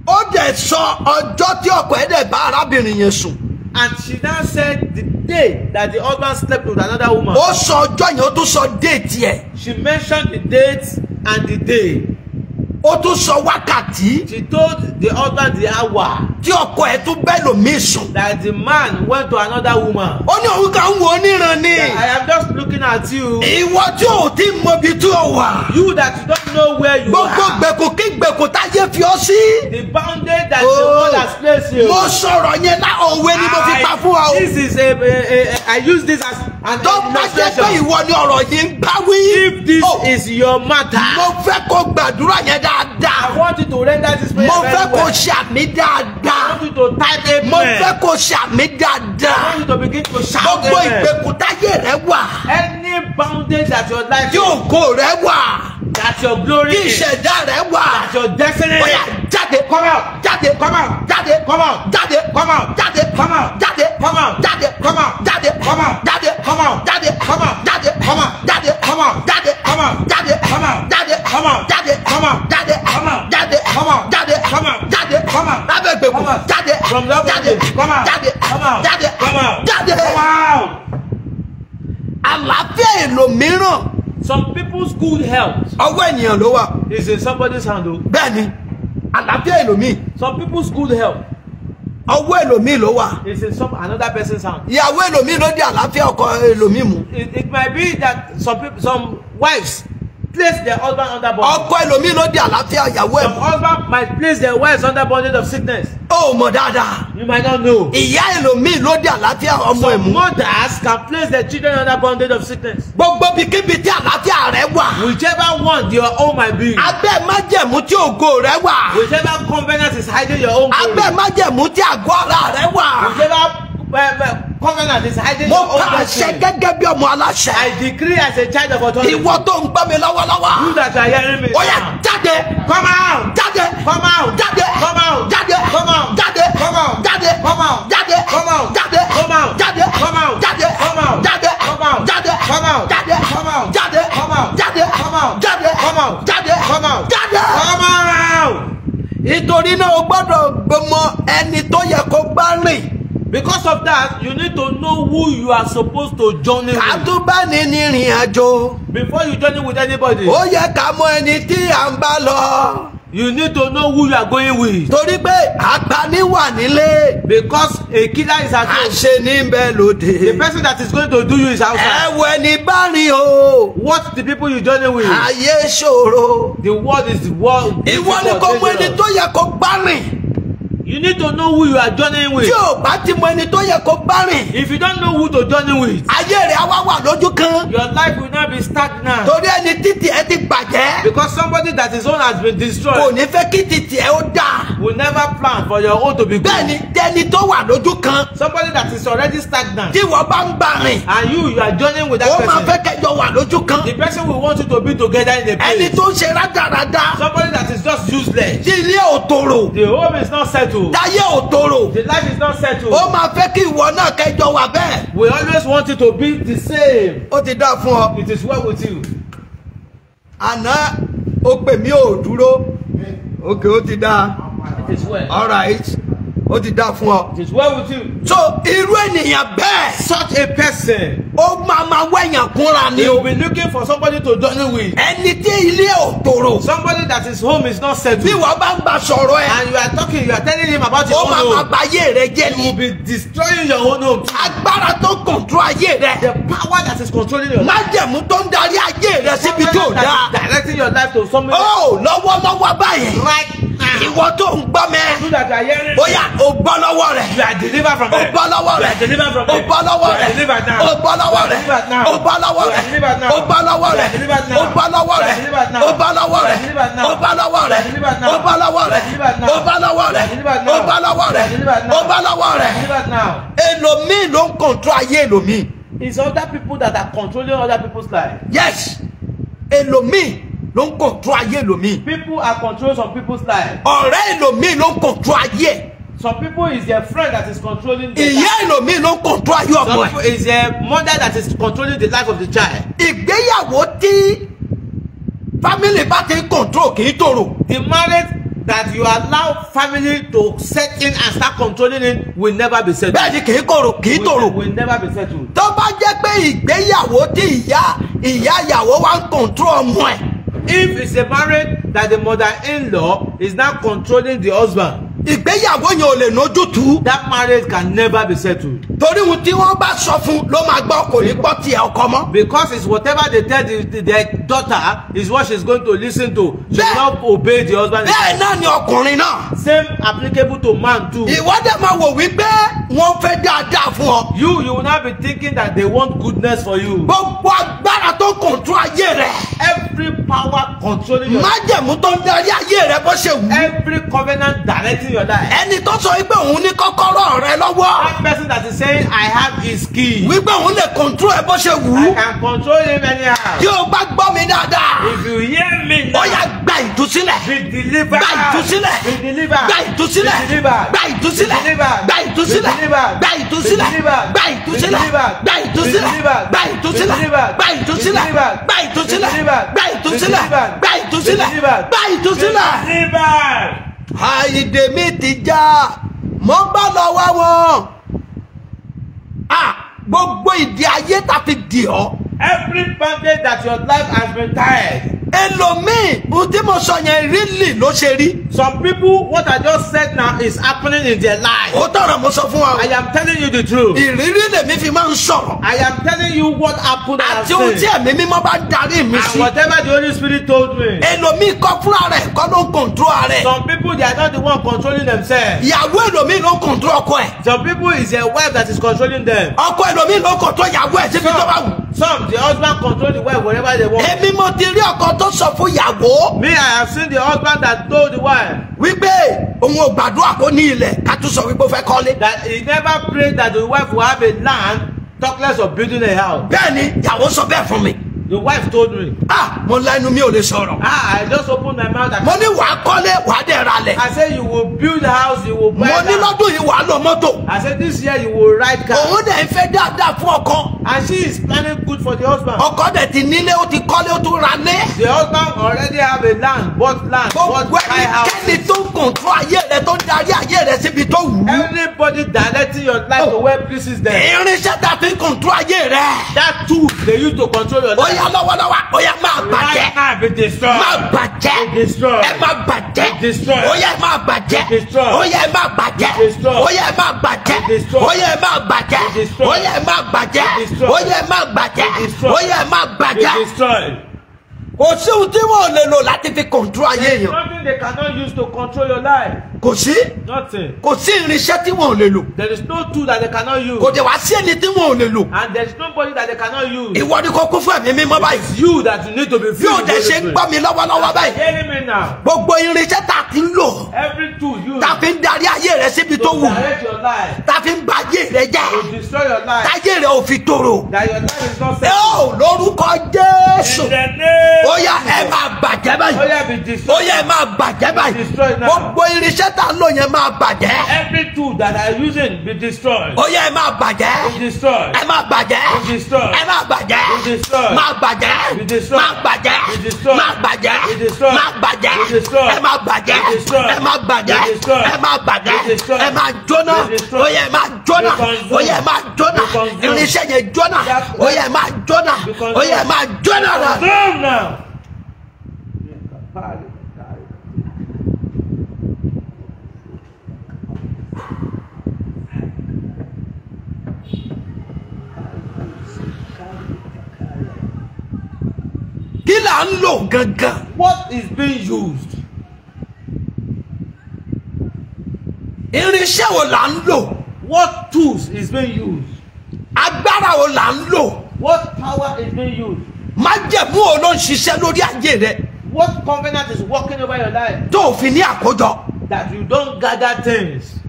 Ó dẹ̀ sọ ọjọ́ tí ọkọ ẹ̀ dẹ̀ bá arábìnrin yẹn sùn. And she now said the day that the husband slept with another woman. Ó sọ ọjọ́ yẹn, ó tún sọ déètì ẹ̀. She mentioned the date and the day. Ó tún sọ wákàtí She told the husband the hour tí ọkọ ẹ̀ tún bẹ́ẹ̀ lòmíì sùn. that the man went to another woman. Ó ní òun kàn ń wo oníran ni. I am just looking at you. Ìwọ tí ò tí mọ ibi tí o wà. You that you don't know where you Gbogbo are. gbèkùn kí gbèkùn táyé fi ọ́ sí. The bondage that the world has placed you. Mo sọ̀rọ̀ yẹn lá òwe ni mo fi pa fún wa o. This is I use this as an Tó bá jẹ́ pé illustration. ìwọ ni ọ̀rọ̀ yìí ń bá wí. If this Oh, is your matter, mo fẹ́ kó gbàdúrà yẹn I dáadáa. want you to render this prayer Mo very fẹ́ kó well. ṣàmì I dáadáa. want you to type amen. Mo fẹ́ kó ṣàmì I dáadáa. want you to begin to shout Gbogbo amen. ìgbèkùn táyé rẹ wà. Any bondage that your life Tí ògo rẹ wà. that your glory Tí is, ìṣẹ̀dá rẹ wà. that your destiny Ó yá, is. jáde. Come out. Jáde. Come out. Jáde. Come out. Jáde. Come out. Jáde. Come out. Jáde. Come out. Jáde. Come out. Jáde. Come out. Jáde. Come out. Jáde. Come out. Jáde. Come out. Jáde. Come come on, jáde, come on, jáde, come on, jáde, come on, jáde, come on, jáde, come on, jáde, come on, jáde, come on, jáde, come on, lábẹ́ ìgbèkùn, jáde, jáde, come on, jáde, come on, jáde, come on, jáde, come on. Àlàáfíà ẹlòmíràn. Some people's good health Ọwọ́ ènìyàn ló wà. is in somebody's hand. Bẹ́ẹ̀ni, àlàáfíà ẹlòmíì. Some people's good health Ọwọ́ ẹlòmíì ló wà. is in another person's hand. Ìyàwó ẹlòmíì ló di àlàáfíà ọkọ ẹlòmíì mú. It might be that some wives place their husband under bondage. Ọkọ ẹlòmíì ló di àlàáfíà ìyàwó ẹ̀ Some mú. husband might place their wives under bondage of sickness. Ó mọ̀ dáadáa. You might not know. Ìyá ẹlòmíì ló di àlàáfíà ọmọ ẹ̀ Some mú. mothers can place their children under bondage of sickness. Gbogbo bíkíbi tí àlàáfíà rẹ wà. Whichever one your own might be. Abẹ́ májẹ̀mú tí ògo rẹ wà. Whichever covenant is hiding your own glory. Abẹ́ májẹ̀mú tí àgọ́ ara rẹ wà. Whichever covenant is hiding Mo your own kà destiny. ṣe gẹ́gẹ́ bí ọmọ aláṣẹ. I decree as a child of authority. Ìwọ tó ń gbọ́ mi lọ́wọ́lọ́wọ́. You that are hearing me. Ó yá jáde. Come out. Jáde. Come out. Jáde. Come out. Jáde. Come out. Jáde. Come out. Jáde. Come out. Jáde. Come out. Jáde. Come out. Jáde. Come out. Jáde. Come out. Jáde. Come out. Jáde. Come out. Jáde. Come out. Jáde. Come out. Jáde. Come out. Jáde. Come out. Jáde. Come out. Jáde. Come out. Nítorí náà o gbọ́dọ̀ gbọmọ ẹni tó yẹ kó bá rìn. Because of that, you need to know who you are supposed to journey Ká with. tó bá ní ní ìrìn àjò. Before you journey with anybody, Ó yẹ ká mọ ẹni tí à ń bá lọ. you need to know who you are going with. Torí pé àgbàní wà nílé. Because a killer is at home. Àṣẹ ní bẹ́ẹ̀ lóde. The person that is going to do you is outside. Ẹ wo ẹni bá rìn o. What the people you journey with? Ayé ṣòro. The world is the world. Ìwọ ni kò mọ ẹni tó yẹ kó bá rìn. You need to know who you are journeying with. Tí o bá ti mọ ẹni tó yẹ kó bá rìn. If you don't know who to journey with, Ayé rẹ̀ á wá wà lójú kan. your life will not be stagnant. Torí ẹni títì ẹ ti bàjẹ́. Because somebody that his own has been Kò destroyed ní fẹ́ kí títì ẹ ó dà. will never plan for your own to be good. Bẹ́ẹ̀ni tẹni tó wà lójú kan. Somebody that is already stagnant Tí wọ́n bá ń bá rìn. and you are journeying with that Ó máa person. fẹ́ kẹjọ wà lójú kan. The person will want you to be together in a Ẹni place. tó ń ṣe rádaràda. Somebody that is just useless. Tí ilé ò tòrò. The home is not settled. Táyé ò tòrò. The life is not settled. Ó máa fẹ́ kí ìwọ náà kẹjọ wà bẹ́ẹ̀. We always want you to be the same. Ó ti dá fún ọ. It is well with you. Àná ó pè mí ò dúró. Okay, ó ti dá. It is well. All right. Ó ti dá fún ọ. It is well with you. So irú ènìyàn bẹ́ẹ̀. Such a person, Ó máa wẹ̀yàn kúnra ni you o. will be looking for somebody to journey with. Ẹni tí ilé ò tòrò. Somebody that his home is not settled. Bí wọ́n bá ń bá sọ̀rọ̀ ẹ̀. And you are talking, you are telling him about your Ó own máa home. bà ayé rẹ jẹ́ You will ni. be destroying your own home. Agbára tó kọ̀ntró ayé rẹ. The power that is controlling your life. Májẹ̀mú tó ń darí ayé rẹ síbi tó Power that dáa. is directing your life to something Ó lọ́wọ́lọ́wọ́ báyìí. right now. Ìwọ tó ń gbọ́ mẹ́. You that are hearing, Ó yá o bọ́ lọ́wọ́ rẹ̀. you are delivered from O it. bọ́ lọ́wọ́ You rẹ̀. are delivered from O it. bọ́ lọ́wọ́ You are rẹ̀. delivered now. O bọ́ lọ́wọ́ You are rẹ̀. delivered now. O bọ́ lọ́wọ́ You are rẹ̀. delivered now. O bọ́ lọ́wọ́ You are rẹ̀. delivered now. O bọ́ lọ́wọ́ You are rẹ̀. delivered now. O bọ́ lọ́wọ́ You are rẹ̀. delivered now. O bọ́ lọ́wọ́ rẹ̀. You are delivered now. O bọ́ lọ́wọ́ rẹ̀. You are delivered now. O bọ́ lọ́wọ́ rẹ̀. You are delivered now. O bọ́ lọ́wọ́ rẹ̀. You are delivered now. O bọ́ lọ́wọ́ You are rẹ̀. delivered now. Ẹlòmíì ló ń kọ̀ntró ayé ẹlòmíì. It's other people that are controlling other people's life. Yes. Ẹlòmíì ló ń kọ̀ntró ayé ẹlòmíì. People are controlling some people's life. Ọ̀rẹ́ ẹlòmíì ló ń kọ̀ntró ayé ẹ̀. Some people is their friend that is controlling their Ìyá life. ẹlòmíì ló ń kọ̀ntró ayé ọmọ Some ẹ̀. people is their mother that is controlling the life of the child. Ìgbéyàwó tí family bá ti ń control kì í tòrò. The marriage that you allow family to set in and start controlling it will never be settled. Bẹ́ẹ̀ ni kì í kòrò kì í tòrò. Will never be settled. Tó bá jẹ́ pé ìgbéyàwó tí ìyàwó wa ń control ọmọ ẹ̀. If it's a marriage that the mother-in-law is now controlling the husband, Ìgbéyàwó yẹn ò lè nójútùú. that marriage can never be settled. Torí ohun tí wọ́n bá sọ fún ló máa gbọ́ kò ní gbọ́ tiẹ̀ ọkọ mọ́. Because it's whatever they tell their daughter is what she's going to listen to. She will not obey the husband. Bẹ́ẹ̀ náà ni ọkùnrin náà. Same applicable to man too. Ìwọ́dẹ̀ máa wò wípé wọ́n fẹ́ dáadáa fún ọ. You will not be thinking that they want goodness for you. Gbogbo agbára tó control ayé rẹ̀. Every power controlling your life. Májẹ̀mú tó ń darí ayé rẹ̀ bó ṣe wù. Every covenant directing your life. Ẹni tó sọ wípé òun ní kọ́kọ́rọ́ rẹ lọ́wọ́. That person that is saying I have his key. Wípé òun lè control ẹ bó ṣe wù I ú. can control him anyhow. Tí o bá gbọ́ mi dáadáa. If you hear me now. Ó yá gba ìtúsílẹ̀. Be delivered. Gba ìtúsílẹ̀. Be delivered. Gba ìtúsílẹ̀. Be delivered. Gba ìtúsílẹ̀. Be delivered. Gba ìtúsílẹ̀. Be delivered. Gba ìtúsílẹ̀. Be delivered. Gba ìtúsílẹ̀. Be delivered. Gba ìtúsílẹ̀. Be delivered. Gba ìtúsílẹ̀. Be delivered. Gba ìtúsílẹ̀. Be delivered. Gba ìtúsílẹ̀. Be delivered. Gba ìtúsílẹ̀. Be delivered. Gba ìtúsílẹ̀. Be delivered. Gba ìtúsílẹ̀. Be delivered. Àìdè mi ti já, mo gbọ́ lọ́wọ́ wọn. Gbogbo ìdí ayé ta fi dì ọ́. Every bondage that your life has been tied. Ẹlòmíì, ohun tí mo sọ yẹn really ló ṣe rí. Some people, what I just said now is happening in their life. Ó tọrọ mo sọ fún wa. I am telling you the truth. Ìrírí lèmi fi máa ń sọ̀rọ̀. I am telling you what happened and Àti ohun tí ẹ̀mí mímọ́ bá darí mi and sí. whatever the Holy Spirit told me. Ẹlòmíì kọ́ fúnra rẹ̀ kọ́ ló ń kọ̀ǹtró rẹ̀. Some people, they are not the one controlling themselves. Ìyàwó ẹlòmíì ló ń kọ̀ǹtró ọkọ ẹ̀. Some people, is their wife that is controlling them. Ọkọ ẹlòmíì ló ń kọ̀ǹtró ìyàwó ẹ̀ síbi tó bá wù. Some, the husband control the wife wherever they want. Èmi mo ti rí ọkọ tó sọ fún ìyàwó Me, I have seen the husband that told the wife wípé òun ò gbàdúrà kó ní ilẹ̀ ká tún sọ wípé ó fẹ́ kọ́lé. that he never prayed that the wife will have a land, talk less of building a house. Bẹ́ẹ̀ni ìyàwó sọ bẹ́ẹ̀ fún mi. The wife told me. Mo lẹ́nu mi ò lè sọ̀rọ̀. I just opened my mouth and Mo ní wàá kọ́lé wàá dẹ̀ ralẹ̀. I said you will build a house, you will buy Mo ní land. lọ́dún yìí wàá lo mọ́tò. I said this year you will ride car. Òun dẹ̀ ń fẹ́ dáadáa fún ọkọ. And she is planning good for the husband. Ọkọ dẹ̀ ti nílé ó ti kọ́lé ó tún ra lé. The husband already have a land, bought Gbogbo buy house. ẹnikẹ́ni tó ń kọ̀ǹtró ayé rẹ̀ tó ń darí ayé rẹ̀ síbi tó wù ú. Everybody directing your life to where pleases them. Irinṣẹ́ ta fi ń kọ̀ǹtró ayé rẹ̀. That tool they use to control your Ó life. yá lọ́wọ́lọ́wọ́ ó yá máa bàjẹ́. Right now be destroyed. Máa bàjẹ́. Be destroyed. Ẹ máa bàjẹ́. Be destroyed. Ó yá ẹ máa bàjẹ́. Be destroyed. Ó yá ẹ máa bàjẹ́. Be destroyed. Ó yá ẹ máa bàjẹ́. Be destroyed. Ó yá ẹ máa bàjẹ́. Be destroyed. Ó yá ẹ máa bàjẹ́. Be destroyed. Ó yá ẹ máa bàjẹ́. Be destroyed. Ó yá ẹ máa Be bàjẹ́. destroyed. Kò sí ohun tí wọ́n lè lò láti fi kọ̀ǹtró ayé There is èèyàn. nothing they cannot use to control your life. Kò sí. Nothing. Kò sí irinṣẹ́ tí wọ́n lè lò. There is no tool that they cannot use. Kò dẹ̀ wá sí ẹni tí wọ́n lè lò. And there is nobody that they cannot use. Ìwọ ni kò kún fún ẹ̀mí mímọ́ báyìí. It's you that you need to be Bí filled o with the dẹ̀ Holy ṣe ń Spirit. gbọ́ mi lọ́wọ́lọ́wọ́ báyìí. Hearing me now. Gbogbo irinṣẹ́ tá a ti ń lò. Every tool you Tá a fi ń darí ayé rẹ̀ síbi tó to wù. direct your life, Tá a fi ń ba ayé rẹ̀ jẹ́. to destroy your life, Táyé rẹ̀ ò fi tòrò. that your life is not Ẹ set. ò lórúkọ Jésù. In the name Ó yá ẹ máa bàjẹ́ báyìí. Oh yeah, be Ó destroyed. yá ẹ máa bàjẹ́ báyìí. Destroy now. Gbogbo irinṣẹ́ tá a lò yẹn máa bàjẹ́. Every tool that I using be destroyed. Ó yá ẹ máa bàjẹ́. Be destroyed. Ẹ máa bàjẹ́. Be destroyed. Ẹ máa bàjẹ́. Be destroyed. Máa bàjẹ́. Be destroyed. Máa bàjẹ́. Be destroyed. Máa bàjẹ́. Be destroyed. Máa bàjẹ́. Be destroyed. Ẹ máa bàjẹ́. Be destroyed. Ẹ máa bàjẹ́. Be destroyed. Ẹ máa bàjẹ́. Be destroyed. Ẹ máa jóná. Be destroyed. Ó yá ẹ máa jóná. Be consumed. Ó yá ẹ máa jóná. Be consumed. Irinṣẹ́ yẹn jóná. Ó yá ẹ máa jóná. Be consumed. Ó yá ẹ máa jóná. Consume now. Kí là ń lò gangan? What is being used? Irinṣẹ́ wo là ń lò? What tools is being used? Agbára wo là ń lò? What power is being used? Májẹ̀mú wo ló ń ṣiṣẹ́ lórí ayé rẹ What covenant is working over your life tó o fi ní àkójọ? that you don't gather things?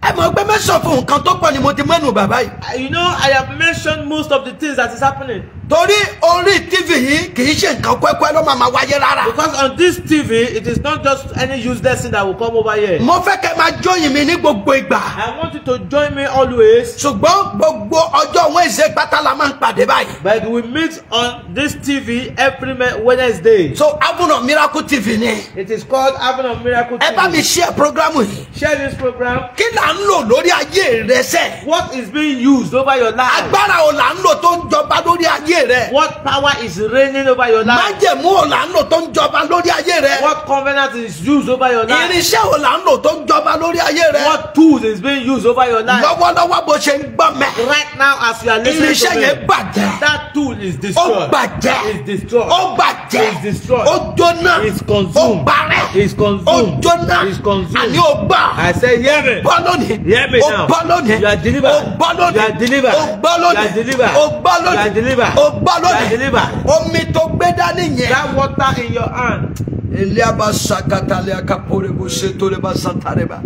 Ẹ mọ̀ pé mẹ́sàn-án fún nǹkan tó pọ̀ ni mo ti mẹ́nu bàbá yìí. You know, I have mentioned most of the things that is happening. Torí orí TV yìí kì í ṣe nǹkan kwẹ́kwẹ́ ló máa wáyé rárá. Because on this TV, it is not just any useless thing that will come over here. Mo fẹ́ kẹ́ máa jóyìn mi ní gbogbo ìgbà. I want you to join me always. Ṣùgbọ́n gbogbo ọjọ́ Wednesday pátá la máa ń pàdé báyìí. But we meet on this TV every Wednesday. So Avenue Miracle TV ni. It is called Avenue of Miracle Ẹ bá mi TV. share program yìí. Share this program. Kí là ń lò lórí ayé rẹ sẹ́? What is being used over your life? Agbára wo là ń lò tó ń jọba lórí ayé rẹ? What power is reigning over your life? Májẹ̀mú wo là ń lò tó ń jọba lórí ayé rẹ? What covenant is used over your life? Irinṣẹ́ wo là ń lò tó ń jọba lórí ayé rẹ? What tools is being used over your life? Lọ́wọ́lọ́wọ́ bó ṣe ń gbọ́ mẹ́. Right now, as you are listening Irinṣẹ́ to yẹn me, bàjẹ́. that tool is Ó destroyed. bàjẹ́. Is destroyed. Ó bàjẹ́. Is destroyed. Ó jóná. Is consumed. Ó parẹ́. Is consumed. Ó jóná. Is consumed. Àní ó gbà. I say, hear me. Bọ́ lónìí. Hear me Ó now. bọ́ lónìí. You are delivered. Ó bọ́ lónìí. You are delivered. Ó bọ́ lónìí. You are delivered. Ó bọ́ lónìí. You are delivered. Ó bọ́ You are lónìí. delivered. Omi tó gbé dání yẹn. That water in your hand. Eliaba sakatale akapore bo setore ba santareba.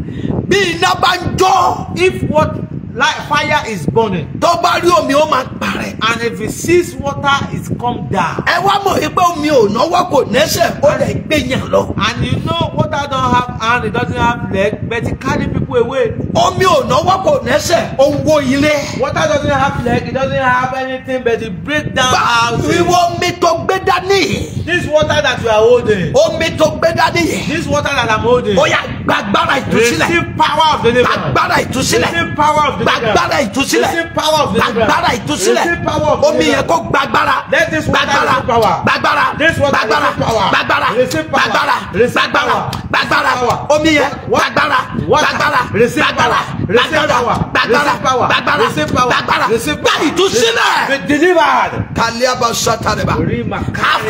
Bí iná bá ń jó. If what fire is burning. Tó bá rí omi ó máa parẹ́. And if he sees water, it's come down. Ẹ wá mọ̀ wípé omi ò náwó kò nẹ́sẹ̀ ó lè gbé yàn lọ. And you know water don't have hand, it doesn't have leg, but it carry people away. Omi ò náwó kò nẹ́sẹ̀ ó ń wó ilé. Water doesn't have leg, it doesn't have anything, but it breaks down houses. Ìwọ omi tó gbé dání. This water that you are holding, Omi tó gbé dání. this water that I'm holding, Ó yá gbàgbára ìtúsílẹ̀. receive power of deliverance. Gbàgbára ìtúsílẹ̀. Receive power of deliverance. Gbàgbára ìtúsílẹ̀. Receive power of deliverance. Gbàgbára ìtúsílẹ̀. Receive power of Omi deliverance. yẹn kó gbàgbára. Let this water Gbàgbára. receive power. Gbàgbára. This water Gbàgbára. receive power. Gbàgbára. Receive power. Gbàgbára. Receive Gbàgbára. power. Gbàgbára. Power. Omi yẹn What? gbàgbára. Water. Gbàgbára. Receive Gbàgbára. power. Receive Gbàgbára. power. Gbàgbára. Receive power. Gbàgbára. Receive power. Gbàgbára. Receive Gbà power. ìtúsílẹ̀. Be delivered. Kàlíàbà sátárẹ̀bà. Rima A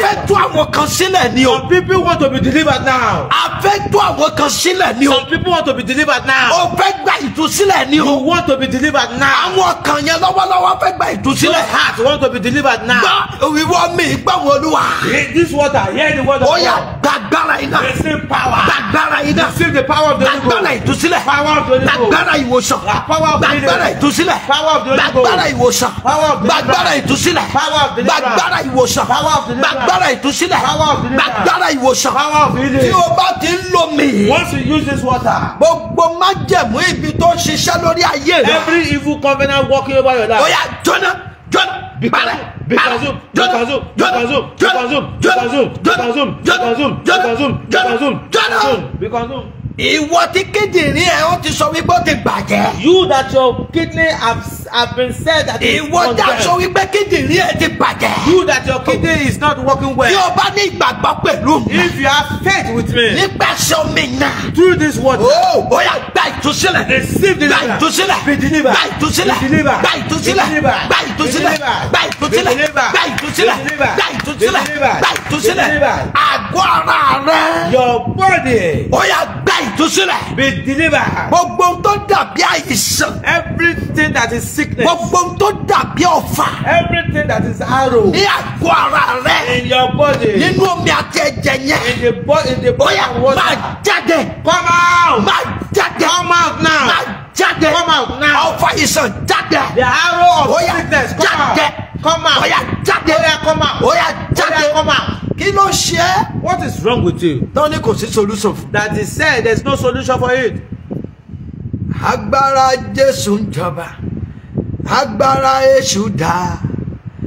fẹ́ tú àwọn kan sílẹ̀ ni o. Some people want to be delivered now. A fẹ́ tú àwọn kan sílẹ̀ ni o. Some people want to be delivered now. O fẹ́ gba ìtúsílẹ̀ ni You o. want to be delivered now. Àwọn kan yẹn lọ́wọ́lọ́wọ́ fẹ́ gba Your ìtúsílẹ̀. heart want to be delivered now. Gbọ́ ìwọ mi gbà wọ́n Olúwa. Hear this water, hear the word of Ó yá God. gbàgbára iná. Receive power. Gbàgbára iná. Receive the power of the Holy Gbàgbára Ghost. ìtúsílẹ̀. Power of the Holy Ghost. Gbàgbára ìwòsàn. Power of Gbàgbára deliverance. ìtúsílẹ̀. Power of the Holy Ghost. Gbàgbára ìwòsàn. Power of deliverance. Gbàgbára ìtúsílẹ̀. Power of deliverance. Gbàgbára ìwòsàn. Power of deliverance. Gbàgbára ìtúsílẹ̀. Power of deliverance. Gbàgbára ìwòsàn. Power of healing. Tí o bá ti ń lo mi. Once you use this water, Gbogbo májẹ̀mú ibi tó ń ṣiṣẹ́ lórí ayé rẹ̀. every evil covenant walking over your Ó life. yá jóná jóná. Be Bàrẹ̀. consumed, be consumed, be consumed, be consumed, be consumed, be consumed, be consumed, be consumed, be consumed, be consumed, be consumed. Ìwọ tí kíndìnrín ẹ̀ ó ti sọ wípé ó ti bàjẹ́. You that your kidney have been said that it's Ìwọ tí a sọ condemned. wípé kíndìnrín ẹ̀ ti bàjẹ́. You that your kidney is not working Tí well. o bá ní ìgbàgbọ́ pẹ̀lú mi. If you have faith with me Nípasẹ̀ omi náà. through this water, Ó yá gba ìtúsílẹ̀. receive Gba deliverance. ìtúsílẹ̀. Be delivered. Gba ìtúsílẹ̀. Be delivered. Gba ìtúsílẹ̀. Be delivered. Gba ìtúsílẹ̀. Be delivered. Gba ìtúsílẹ̀. Be delivered. Gba ìtúsílẹ̀. Be delivered. Gba ìtúsílẹ̀. Be delivered. Gba ìtúsílẹ̀. Be delivered. Àgọ́ ara rẹ̀. Your body Ó yá gba ìtúsílẹ̀. be delivered. Gbogbo ohun tó dàbí àìsàn. Everything that is sickness, Gbogbo ohun tó dàbí ọ̀fà. everything that is arrow Ní àgọ́ ara rẹ̀. in your body, Nínú omi àti ẹ̀jẹ̀ yẹn. in the body, Ó body yá and water, máa jáde. come out, Máa jáde. come out now. Máa jáde. Come out now. Ọ̀fà ìsàn jáde. The arrow Ó of yá sickness, come jáde. out, come out. Ó yá jáde. Ó yá come out. Ó yá Ó jáde. yá come out. Kí ló ṣe é? What is wrong with you? Tán ní kò sí solution fún. That is said there's no solution for it. Agbára Jésù ń jọba. Agbára Èṣù dà.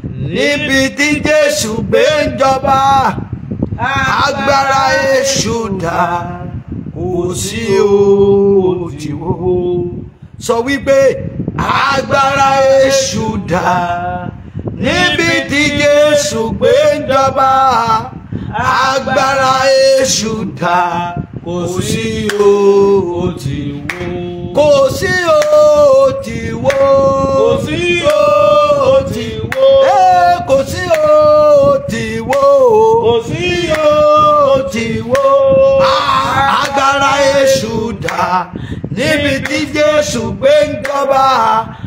Níbi tí Jésù gbé ń jọba. Agbára Èṣù dà. Kò sí òtìwó. Sọ wípé agbára Èṣù dà. Níbi tí Jésù gbé ń jọba. Agbára Èṣù dà. Kò sí òtìwó. Kò sí òtìwó. Kò sí òtìwó. Kò sí òtìwó. Kò sí òtìwó. Agbára Èṣù dà. Níbi tí Jésù gbé ń jọba.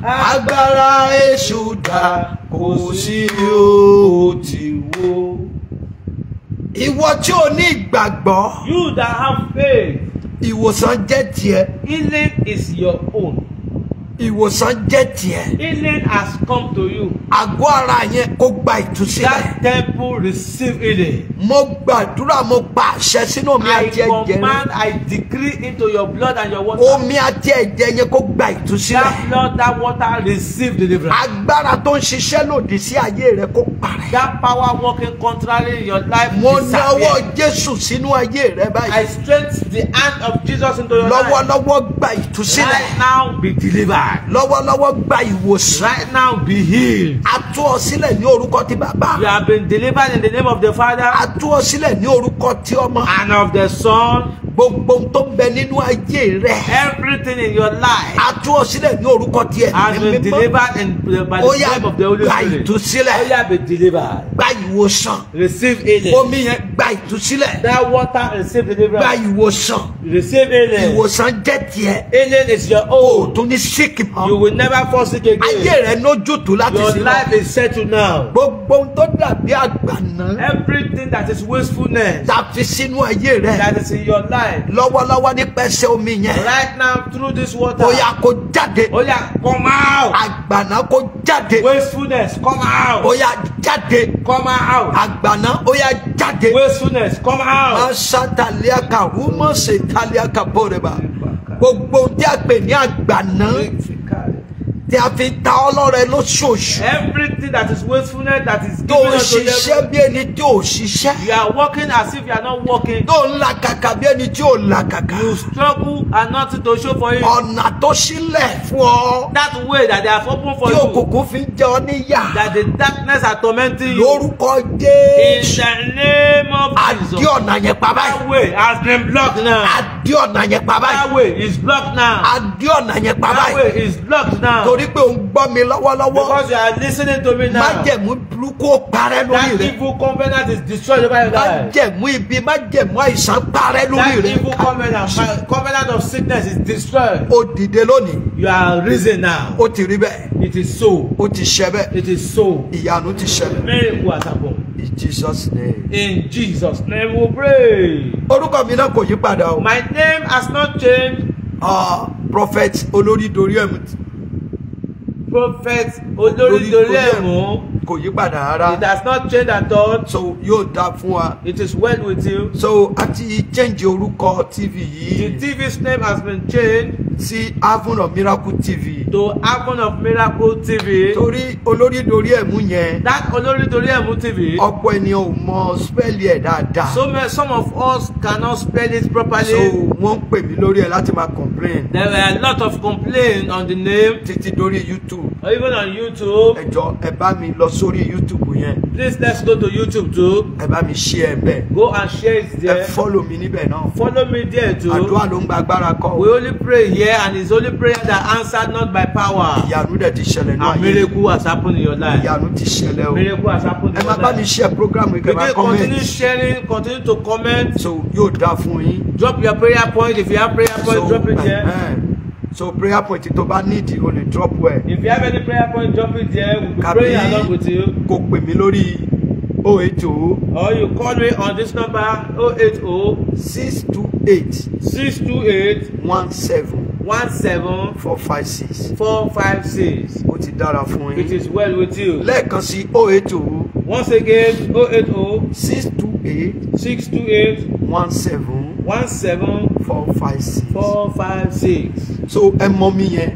Agbára Èṣù dà. Kò sí òtìwó. Ìwọ tí o ní ìgbàgbọ́. You that have faith, Ìwòsàn jẹ́ tiẹ̀. healing is your own. Ìwòsàn jẹ́ tiẹ̀. Healing has come to you. Àgọ́ ara yẹn kó gba ìtúsílẹ̀. That temple receive healing. Mo gbàdúrà mo pa àṣẹ sínú omi I àti ẹ̀jẹ̀ rẹ. command, I decree into your blood and your water. Omi àti ẹ̀jẹ̀ yẹn kó gba ìtúsílẹ̀. That blood, that water receive deliverance. Agbára tó ń ṣiṣẹ́ lòdì sí ayé rẹ kó parẹ́. That power working contrary in your life Mo disappear. nawọ́ Jésù sínú ayé rẹ I báyìí. stretch the hand of Jesus into your life. Lọ́wọ́lọ́wọ́ gba ìtúsílẹ̀. Right now, be delivered. Lọ́wọ́lọ́wọ́ gba ìwòsàn. Right now, be healed. A tú ọ sílẹ̀ ní orúkọ ti bàbá. You have been delivered in the name of the Father A tú ọ sílẹ̀ ní orúkọ ti ọmọ. and of the Son. Gbogbo ohun tó ń bẹ nínú ayé rẹ. Everything in your life A tú ọ sílẹ̀ ní orúkọ ti has ẹ̀mí been mímọ́. delivered by Ó the yá name of the Holy gba Spirit. ìtúsílẹ̀. Ó yá, be delivered. Gba ìwòsàn. Receive healing. Omi yẹn gba ìtúsílẹ̀. That water receive Gba deliverance. ìwòsàn. Receive healing. Ìwòsàn jẹ́ tiẹ̀. Healing is your O own. tún ní síkì You mọ́. will never fall sick again. Ayé rẹ lójútùú láti Your sílẹ̀. life is settled now. Gbogbo ohun tó dàbí àgbàná. Everything that is wastefulness Ta fi sínú ayé rẹ. that is in your life life. Lọ́wọ́lọ́wọ́ nípasẹ̀ omi yẹn. Right now through this water. Ó yá kó jáde. Oh yeah, come out. Àgbàná kó jáde. Wastefulness, come out. Ó yá jáde. Come out. Àgbàná ó yá jáde. Wastefulness, come out. Masataliaka humo setaliaka boreba. Gbogbo tí a pè ní àgbàná tí a fi ta ọlọ́rẹ lóṣooṣù. Everything that is wastefulness that is Tó given ń unto ṣiṣẹ́ them. bí ẹni tí ò ṣiṣẹ́. You are working as if you are not working. Tó ń làkàkà bí ẹni tí ò làkàkà. You struggle and nothing to show for you. Ọ̀nà tó sílẹ̀ fún ọ. That way that they have opened for Tí you. òkùnkùn fi ń jẹ ọ níyà. That the darkness are tormenting you. Lórúkọ In Jésù. the name of Àdí Jesus. ọ̀nà yẹn pa That báyìí. way has been blocked now. Àdí ọ̀nà yẹn pa That báyìí. way is blocked now. Àdí ọ̀nà yẹn pa That báyìí. way is blocked now. Torí pé ò ń gbọ́ mi lọ́wọ́lọ́wọ́. Because you are listening to me now. Májẹ̀mú burúkú ó parẹ́ lórí That rẹ̀. evil covenant is destroyed over your life. Májẹ̀mú ibi májẹ̀mú àìsàn parẹ́ lórí That rẹ̀. evil covenant of sickness is destroyed. Ó dìde lónìí. You are risen now. Ó ti rí bẹ́ẹ̀. It is so. Ó ti ṣẹ bẹ́ẹ̀. It is so. Ìyanu ti ṣẹlẹ̀. Miracle has happened. In Jesus' name. In Jesus' name we pray. Orúkọ mi náà kò yí padà o. My name has not changed. Prophet Olórídorí Ẹ̀mú Prophet Olórídorí Ẹ̀mú. kò yí padà rárá. It has not changed at all. So yóò dá fún wa. It is well with you. So àti change orúkọ TV The yìí TV's name has been changed sí Heaven of Miracle TV. to Heaven of Miracle TV. Torí Olórídorí Ẹ̀mú yẹn That Olórídorí Ẹ̀mú TV. ọ̀pọ̀ ènìyàn ò mọ spẹ́ẹ̀lì ẹ̀ dáadáa. Some of us cannot spell it So properly. wọ́n ń pè mí lórí ẹ̀ láti máa complain. There were a lot of complaints on the name, Títí dórí YouTube. or even on YouTube. Ẹ jọ̀ọ́ ẹ bá mi lọ sórí YouTube yẹn. Please let's go to YouTube too. Ẹ bá mi share bẹ́ẹ̀. Go and share it Ẹ there. follow mi níbẹ̀ náà. Follow me there too. Àdúrà ló ń gba agbára kọ́. We only pray here, and it's only prayer that answered not by power. Ìyanu dẹ̀ ti ṣẹlẹ̀ náà. A miracle has happened in your life. Ìyanu ti ṣẹlẹ̀ o. Miracle has happened Ẹ in máa your bá mi life. share program yìí kẹ́ máa Continue comment. sharing, continue to comment. So yóò dá fún yín. Drop your prayer point. If you have prayer point, drop it there. So prayer point tó bá need o lè drop well. If you have any prayer point, drop it there. We'll be Kàbí praying along with you. kò pè mí lórí 080 Or you call me on this number 080 628 628 17 17 456. 456. Ó ti dára fún It yín. is well with you. Lẹ́ẹ̀kan sí 080 Once again, 080 628 628 17 17 456. 456. So ẹ mọ mi yẹn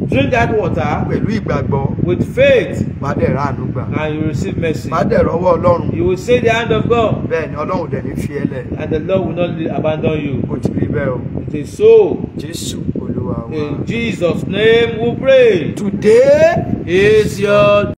Drink that water pẹ̀lú ìgbàgbọ́. with faith, Má dẹ̀ ráàánú gbà. and you receive mercy. Má dẹ̀ rọ́wọ́ Ọlọ́run. You will see the hand of God, Bẹ́ẹ̀ ni Ọlọ́run dẹ̀ ní fi ẹ́ lẹ̀. and the Lord will not abandon you. Ó ti rí bẹ́ẹ̀ o. It is so. Jésù Olúwa wa. In Jesus' name we pray. Today It's your